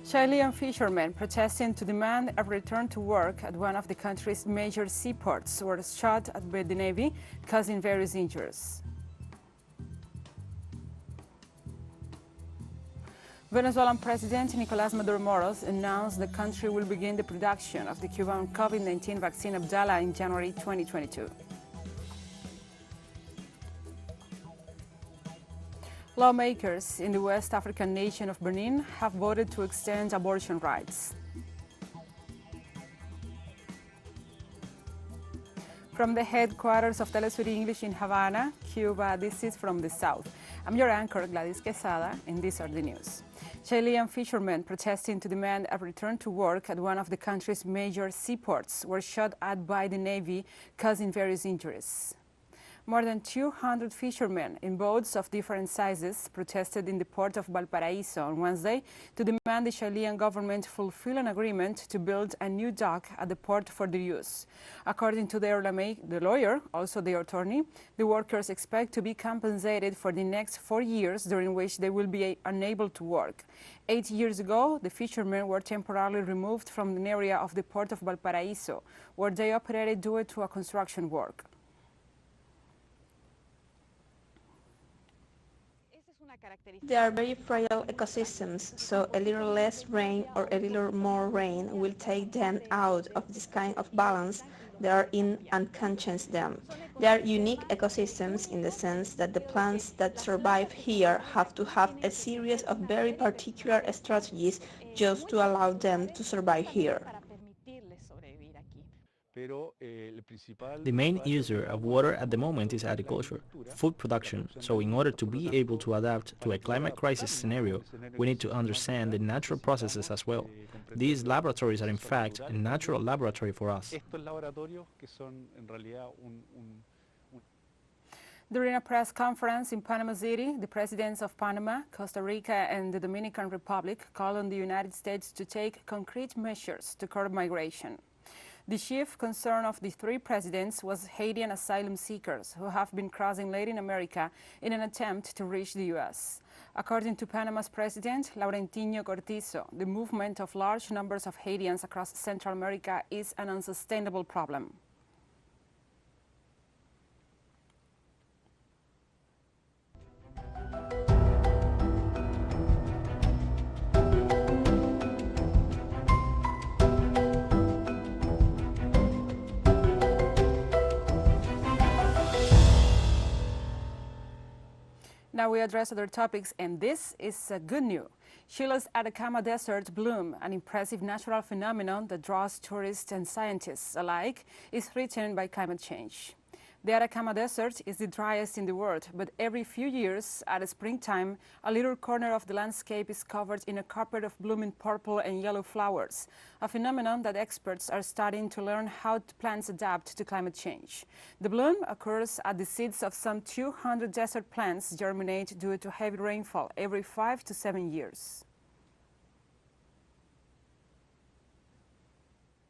Chilean fishermen protesting to demand a return to work at one of the country's major seaports were shot at by the Navy, causing various injuries. Venezuelan President Nicolás Maduro Moros announced the country will begin the production of the Cuban Covid-19 vaccine Abdala in January 2022. Lawmakers in the West African nation of Benin have voted to extend abortion rights. From the headquarters of Telesur English in Havana, Cuba, this is From the South. I'm your anchor, Gladys Quesada, and these are the news. Chilean fishermen protesting to demand a return to work at one of the country's major seaports were shot at by the Navy, causing various injuries. More than 200 fishermen in boats of different sizes protested in the port of Valparaiso on Wednesday to demand the Chilean government fulfill an agreement to build a new dock at the port for their use. According to the lawyer, also the attorney, the workers expect to be compensated for the next 4 years during which they will be unable to work. 8 years ago, the fishermen were temporarily removed from an area of the port of Valparaiso, where they operated due to a construction work. They are very fragile ecosystems, so a little less rain or a little more rain will take them out of this kind of balance they are in and can change them. They are unique ecosystems in the sense that the plants that survive here have to have a series of very particular strategies just to allow them to survive here. The main user of water at the moment is agriculture, food production, so in order to be able to adapt to a climate crisis scenario, we need to understand the natural processes as well. These laboratories are in fact a natural laboratory for us. During a press conference in Panama City, the presidents of Panama, Costa Rica, and the Dominican Republic called on the United States to take concrete measures to curb migration. The chief concern of the three presidents was Haitian asylum seekers who have been crossing Latin America in an attempt to reach the U.S. According to Panama's president, Laurentino Cortizo, the movement of large numbers of Haitians across Central America is an unsustainable problem. Now we address other topics, and this is good news. Chile's Atacama Desert bloom, an impressive natural phenomenon that draws tourists and scientists alike, is threatened by climate change. The Atacama Desert is the driest in the world, but every few years, at springtime, a little corner of the landscape is covered in a carpet of blooming purple and yellow flowers, a phenomenon that experts are studying to learn how plants adapt to climate change. The bloom occurs as the seeds of some 200 desert plants germinate due to heavy rainfall every 5 to 7 years.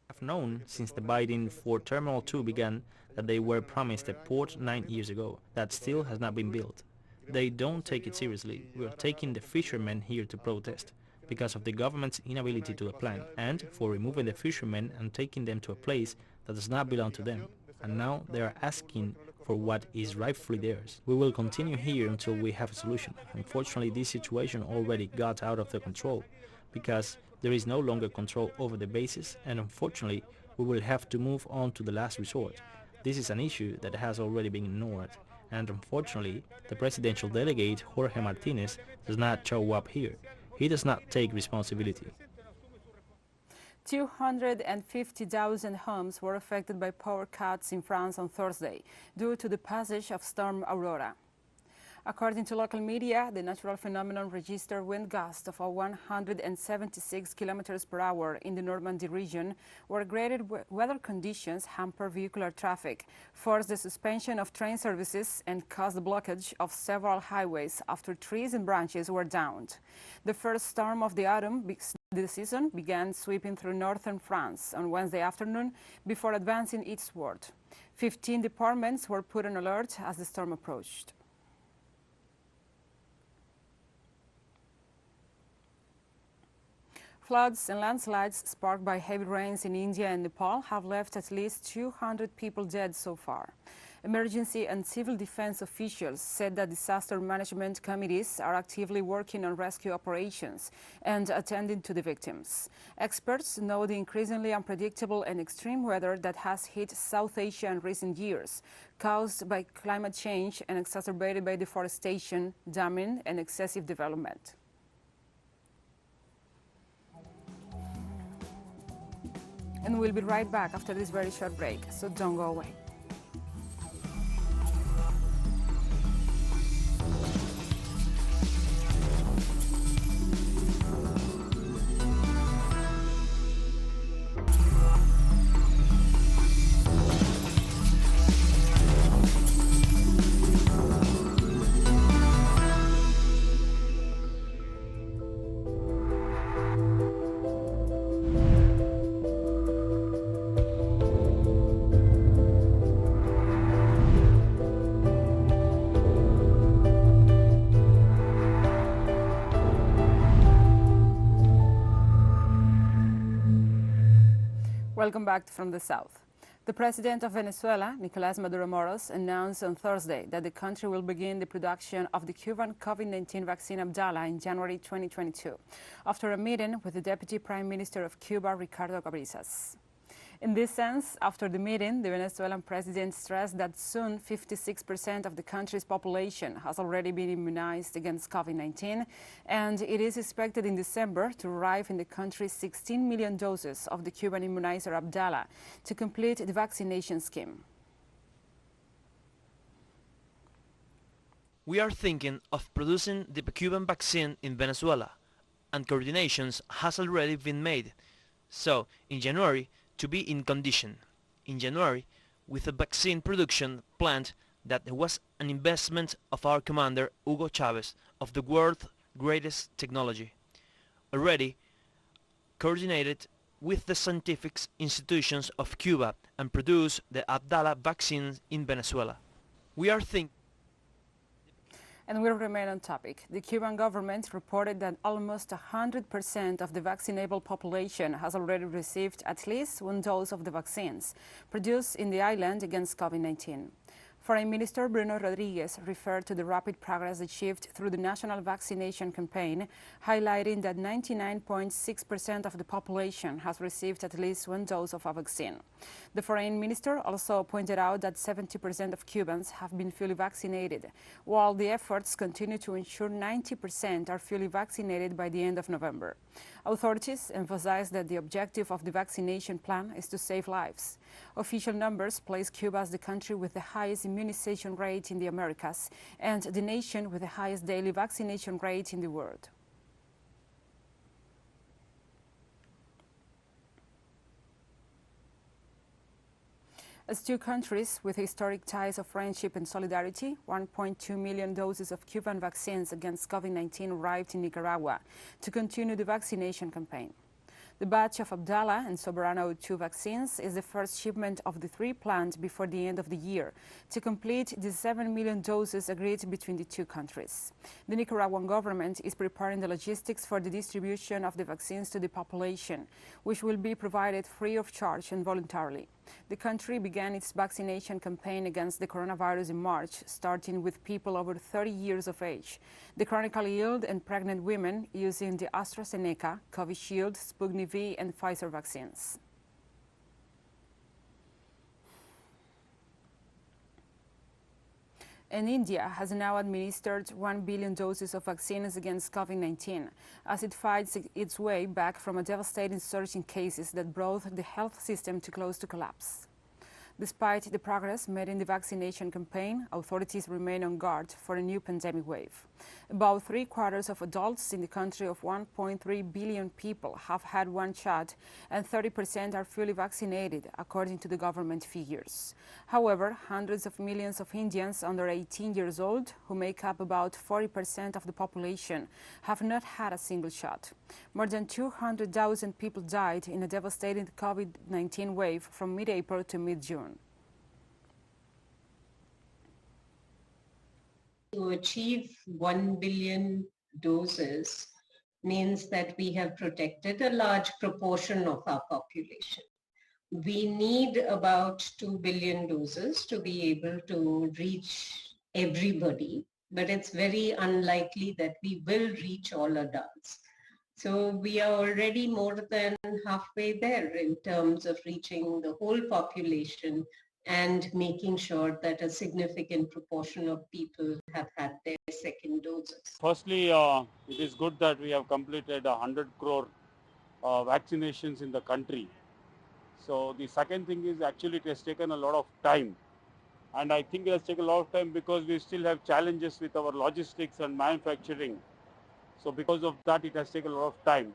Have known since the bidding for Terminal 2 began that they were promised a port 9 years ago that still has not been built. They don't take it seriously. We are taking the fishermen here to protest because of the government's inability to plan and for removing the fishermen and taking them to a place that does not belong to them. And now they are asking for what is rightfully theirs. We will continue here until we have a solution. Unfortunately, this situation already got out of the control because there is no longer control over the bases, and unfortunately, we will have to move on to the last resort. This is an issue that has already been ignored, and unfortunately, the presidential delegate, Jorge Martinez, does not show up here. He does not take responsibility. 250,000 homes were affected by power cuts in France on Thursday due to the passage of Storm Aurora. According to local media, the natural phenomenon registered wind gusts of 176 kilometers per hour in the Normandy region, where greater weather conditions hamper vehicular traffic, forced the suspension of train services, and caused the blockage of several highways after trees and branches were downed. The first storm of the autumn this season began sweeping through northern France on Wednesday afternoon before advancing eastward. 15 departments were put on alert as the storm approached. Floods and landslides sparked by heavy rains in India and Nepal have left at least 200 people dead so far. Emergency and civil defense officials said that disaster management committees are actively working on rescue operations and attending to the victims. Experts know the increasingly unpredictable and extreme weather that has hit South Asia in recent years, caused by climate change and exacerbated by deforestation, damming, and excessive development. And we'll be right back after this very short break, so don't go away. Welcome back from the south. The president of Venezuela, Nicolás Maduro Moros, announced on Thursday that the country will begin the production of the Cuban Covid-19 vaccine Abdala in January 2022, after a meeting with the Deputy Prime Minister of Cuba, Ricardo Cabrizas. In this sense, after the meeting, the Venezuelan president stressed that soon 56% of the country's population has already been immunized against COVID-19, and it is expected in December to arrive in the country 16 million doses of the Cuban immunizer Abdala to complete the vaccination scheme. We are thinking of producing the Cuban vaccine in Venezuela, and coordinations has already been made. So, in January, to be in condition. In January, with a vaccine production plant that was an investment of our commander Hugo Chavez of the world's greatest technology, already coordinated with the scientific institutions of Cuba and produce the Abdala vaccine in Venezuela. We are thinking. And we'll remain on topic. The Cuban government reported that almost 100% of the vaccinable population has already received at least one dose of the vaccines produced in the island against COVID-19. Foreign Minister Bruno Rodriguez referred to the rapid progress achieved through the national vaccination campaign, highlighting that 99.6% of the population has received at least one dose of a vaccine. The Foreign Minister also pointed out that 70% of Cubans have been fully vaccinated, while the efforts continue to ensure 90% are fully vaccinated by the end of November. Authorities emphasized that the objective of the vaccination plan is to save lives. Official numbers place Cuba as the country with the highest immunization rate in the Americas and the nation with the highest daily vaccination rate in the world. As two countries with historic ties of friendship and solidarity, 1.2 million doses of Cuban vaccines against COVID-19 arrived in Nicaragua to continue the vaccination campaign. The batch of Abdala and Soberano 2 vaccines is the first shipment of the three planned before the end of the year to complete the 7 million doses agreed between the two countries. The Nicaraguan government is preparing the logistics for the distribution of the vaccines to the population, which will be provided free of charge and voluntarily. The country began its vaccination campaign against the coronavirus in March, starting with people over 30 years of age, the chronically ill and pregnant women using the AstraZeneca, Covishield, Sputnik V, and Pfizer vaccines. And India has now administered 1 billion doses of vaccines against COVID-19 as it fights its way back from a devastating surge in cases that brought the health system to close to collapse. Despite the progress made in the vaccination campaign, authorities remain on guard for a new pandemic wave. About 3/4 of adults in the country of 1.3 billion people have had one shot, and 30% are fully vaccinated, according to the government figures. However, hundreds of millions of Indians under 18 years old, who make up about 40% of the population, have not had a single shot. More than 200,000 people died in a devastating COVID-19 wave from mid-April to mid-June. To achieve 1 billion doses means that we have protected a large proportion of our population. We need about 2 billion doses to be able to reach everybody, but it's very unlikely that we will reach all adults. So we are already more than halfway there in terms of reaching the whole population and making sure that a significant proportion of people have had their second doses. Firstly, it is good that we have completed 100 crore vaccinations in the country. So the second thing is actually it has taken a lot of time. And I think it has taken a lot of time because we still have challenges with our logistics and manufacturing. So because of that, it has taken a lot of time.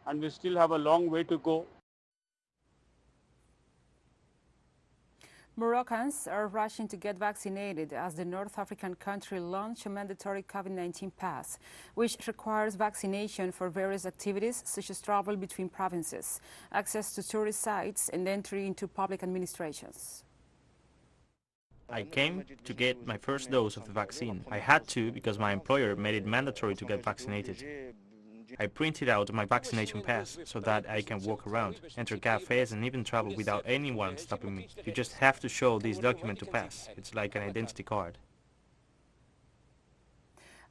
And we still have a long way to go. Moroccans are rushing to get vaccinated as the North African country launched a mandatory COVID-19 pass, which requires vaccination for various activities such as travel between provinces, access to tourist sites, and entry into public administrations. I came to get my first dose of the vaccine. I had to because my employer made it mandatory to get vaccinated. I printed out my vaccination pass so that I can walk around, enter cafes and even travel without anyone stopping me. You just have to show this document to pass. It's like an identity card.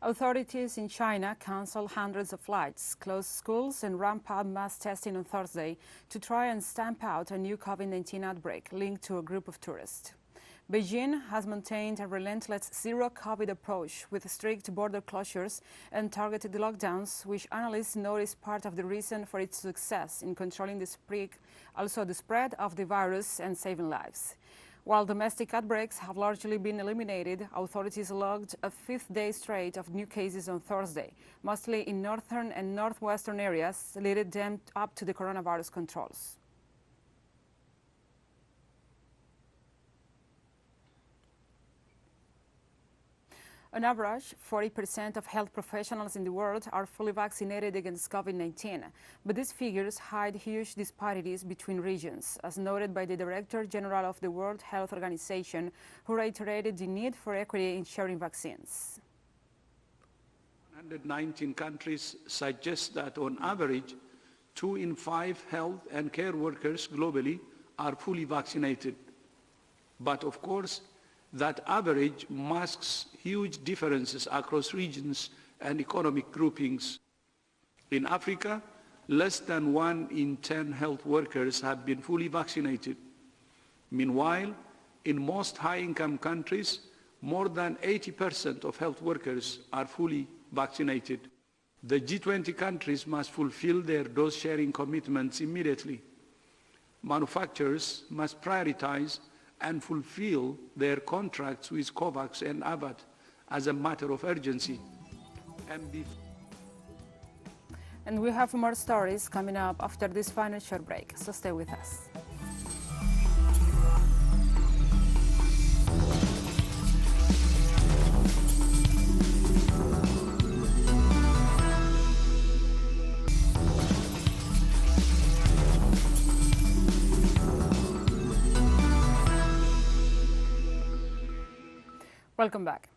Authorities in China canceled hundreds of flights, closed schools and ramped up mass testing on Thursday to try and stamp out a new COVID-19 outbreak linked to a group of tourists. Beijing has maintained a relentless zero-COVID approach with strict border closures and targeted lockdowns, which analysts note is part of the reason for its success in controlling the spread of the virus and saving lives. While domestic outbreaks have largely been eliminated, authorities logged a fifth day straight of new cases on Thursday, mostly in northern and northwestern areas, leading them up to the coronavirus controls. On average, 40% of health professionals in the world are fully vaccinated against COVID-19, but these figures hide huge disparities between regions, as noted by the Director General of the World Health Organization, who reiterated the need for equity in sharing vaccines. 119 countries suggest that on average, 2 in 5 health and care workers globally are fully vaccinated. But of course, that average masks huge differences across regions and economic groupings. In Africa, less than 1 in 10 health workers have been fully vaccinated. Meanwhile, in most high-income countries, more than 80% of health workers are fully vaccinated. The G20 countries must fulfill their dose-sharing commitments immediately. Manufacturers must prioritize and fulfill their contracts with COVAX and AVAT as a matter of urgency. And we have more stories coming up after this final short break, so stay with us. Welcome back.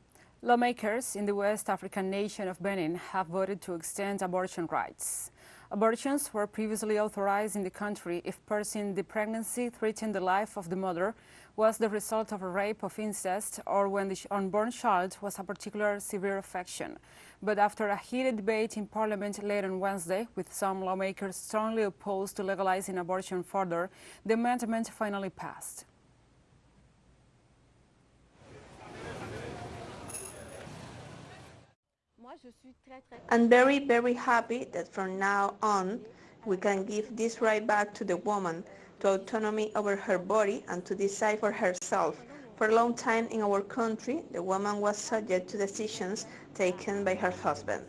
Lawmakers in the West African nation of Benin have voted to extend abortion rights. Abortions were previously authorized in the country if pausing the pregnancy threatened the life of the mother was the result of a rape of incest or when the unborn child was a particular severe affection. But after a heated debate in Parliament late on Wednesday, with some lawmakers strongly opposed to legalizing abortion further, the amendment finally passed. I'm very, very happy that from now on we can give this right back to the woman, to autonomy over her body and to decide for herself. For a long time in our country, the woman was subject to decisions taken by her husband.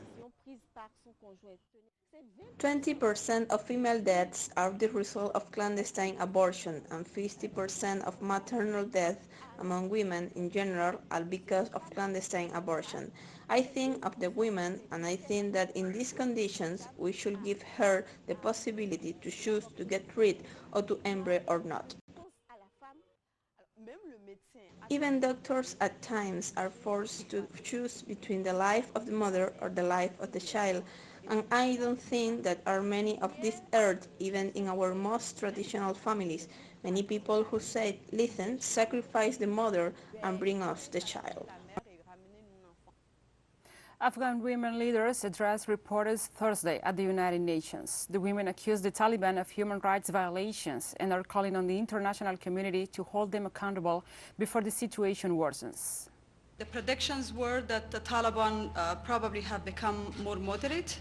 20% of female deaths are the result of clandestine abortion, and 50% of maternal deaths among women in general are because of clandestine abortion. I think of the women, and I think that in these conditions we should give her the possibility to choose to get rid or to embryo or not. Even doctors at times are forced to choose between the life of the mother or the life of the child, and I don't think that are many of this earth, even in our most traditional families. Many people who say, listen, sacrifice the mother and bring us the child. Afghan women leaders addressed reporters Thursday at the United Nations. The women accused the Taliban of human rights violations and are calling on the international community to hold them accountable before the situation worsens. The predictions were that the Taliban probably have become more moderate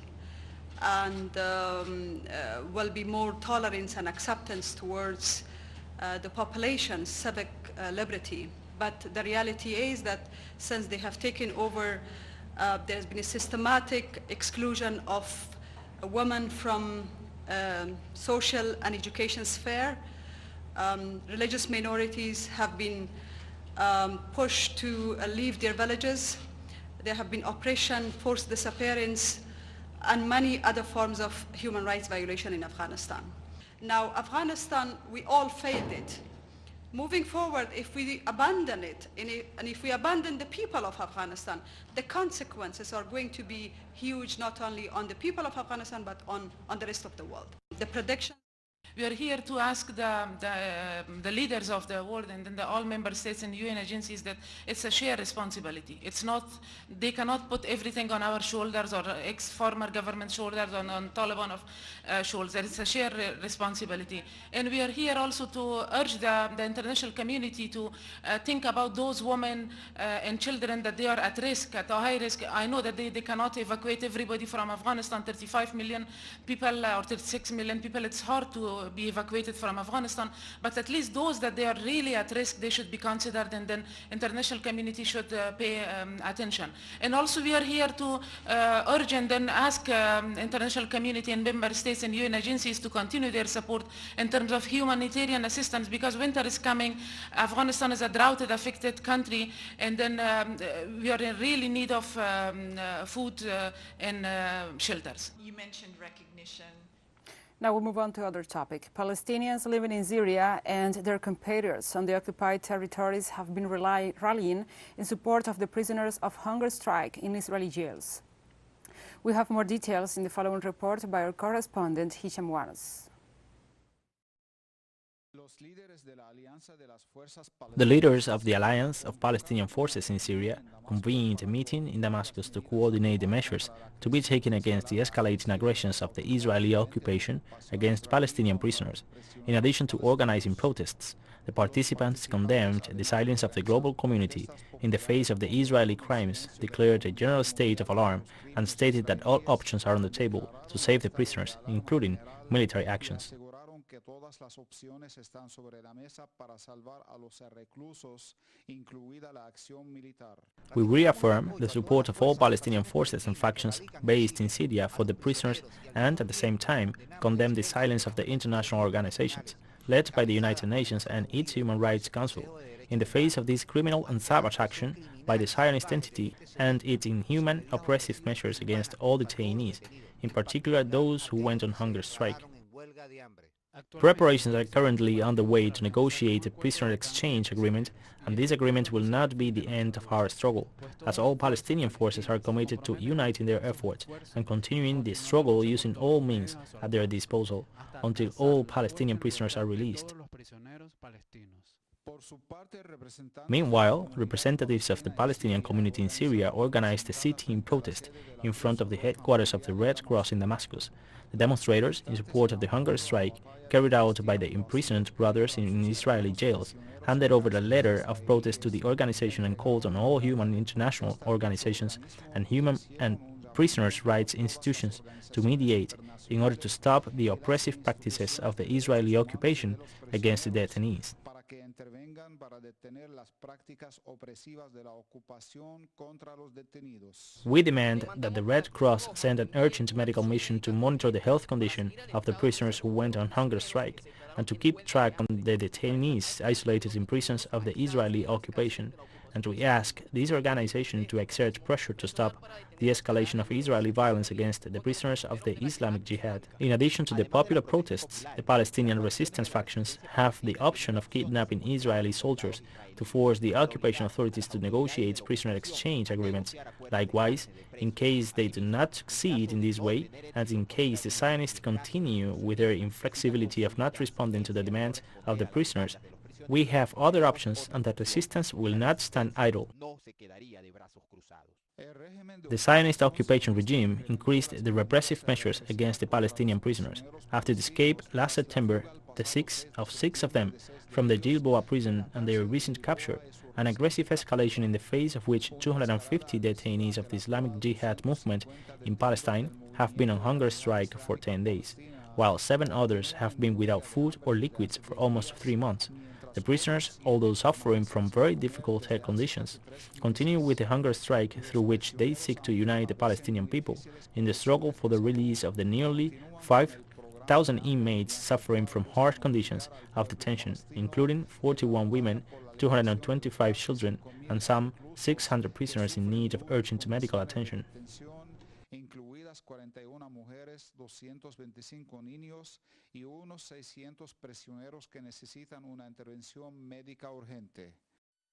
and will be more tolerance and acceptance towards the population's civic liberty. But the reality is that since they have taken over, there's been a systematic exclusion of women from social and education sphere. Religious minorities have been pushed to leave their villages. There have been oppression, forced disappearance, and many other forms of human rights violation in Afghanistan. Now, Afghanistan, we all failed it. Moving forward, if we abandon it, and if we abandon the people of Afghanistan, the consequences are going to be huge, not only on the people of Afghanistan, but on the rest of the world. The prediction. We are here to ask the leaders of the world and then all member states and UN agencies that it's a shared responsibility. It's not, they cannot put everything on our shoulders or ex-former government shoulders or on Taliban shoulders. It's a shared responsibility. And we are here also to urge the international community to think about those women and children that they are at risk, at a high risk. I know that they cannot evacuate everybody from Afghanistan, 35 million people or 36 million people. It's hard to be evacuated from Afghanistan, but at least those that they are really at risk, they should be considered, and then international community should pay attention. And also we are here to urge and then ask international community and member states and UN agencies to continue their support in terms of humanitarian assistance, because winter is coming. Afghanistan is a drought affected country, and then we are in really need of food and shelters. You mentioned recognition. Now we'll move on to other topic. Palestinians living in Syria and their compatriots on the occupied territories have been rallying in support of the prisoners of hunger strike in Israeli jails. We have more details in the following report by our correspondent Hisham Wanos. The leaders of the Alliance of Palestinian Forces in Syria convened a meeting in Damascus to coordinate the measures to be taken against the escalating aggressions of the Israeli occupation against Palestinian prisoners. In addition to organizing protests, the participants condemned the silence of the global community in the face of the Israeli crimes, declared a general state of alarm, and stated that all options are on the table to save the prisoners, including military actions. Que todas las opciones están sobre la mesa para salvar a los reclusos, incluida la acción militar. We reaffirm the support of all Palestinian forces and factions based in Syria for the prisoners and, at the same time, condemn the silence of the international organizations, led by the United Nations and its Human Rights Council, in the face of this criminal and savage action by the Zionist entity and its inhuman, oppressive measures against all detainees, in particular those who went on hunger strike. Preparations are currently underway to negotiate a prisoner exchange agreement, and this agreement will not be the end of our struggle, as all Palestinian forces are committed to uniting their efforts and continuing the struggle using all means at their disposal until all Palestinian prisoners are released. Meanwhile, representatives of the Palestinian community in Syria organized a sit-in protest in front of the headquarters of the Red Cross in Damascus. The demonstrators, in support of the hunger strike carried out by the imprisoned brothers in Israeli jails, handed over a letter of protest to the organization and called on all human international organizations and human and prisoners' rights institutions to mediate in order to stop the oppressive practices of the Israeli occupation against the detainees. We demand that the Red Cross send an urgent medical mission to monitor the health condition of the prisoners who went on hunger strike and to keep track on the detainees isolated in prisons of the Israeli occupation. and we ask this organization to exert pressure to stop the escalation of Israeli violence against the prisoners of the Islamic Jihad. In addition to the popular protests, the Palestinian resistance factions have the option of kidnapping Israeli soldiers to force the occupation authorities to negotiate prisoner exchange agreements. Likewise, in case they do not succeed in this way, and in case the Zionists continue with their inflexibility of not responding to the demands of the prisoners, we have other options, and that resistance will not stand idle. The Zionist occupation regime increased the repressive measures against the Palestinian prisoners. After the escape last September, the six of them from the Gilboa prison and their recent capture, an aggressive escalation in the face of which 250 detainees of the Islamic Jihad movement in Palestine have been on hunger strike for 10 days, while 7 others have been without food or liquids for almost 3 months. The prisoners, although suffering from very difficult health conditions, continue with the hunger strike through which they seek to unite the Palestinian people in the struggle for the release of the nearly 5,000 inmates suffering from harsh conditions of detention, including 41 women, 225 children, and some 600 prisoners in need of urgent medical attention. Incluidas 41 mujeres, 225 niños y unos 600 prisioneros que necesitan una intervención médica urgente.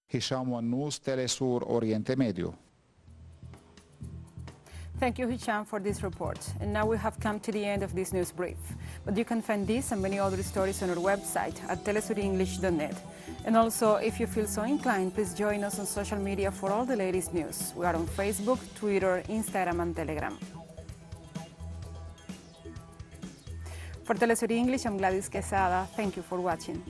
Hisham Wannous, Telesur, Oriente Medio. Thank you, Hisham, for this report. And now we have come to the end of this news brief. But you can find this and many other stories on our website at telesurenglish.net. And also, if you feel so inclined, please join us on social media for all the latest news. We are on Facebook, Twitter, Instagram, and Telegram. For Telesur English, I'm Gladys Quesada. Thank you for watching.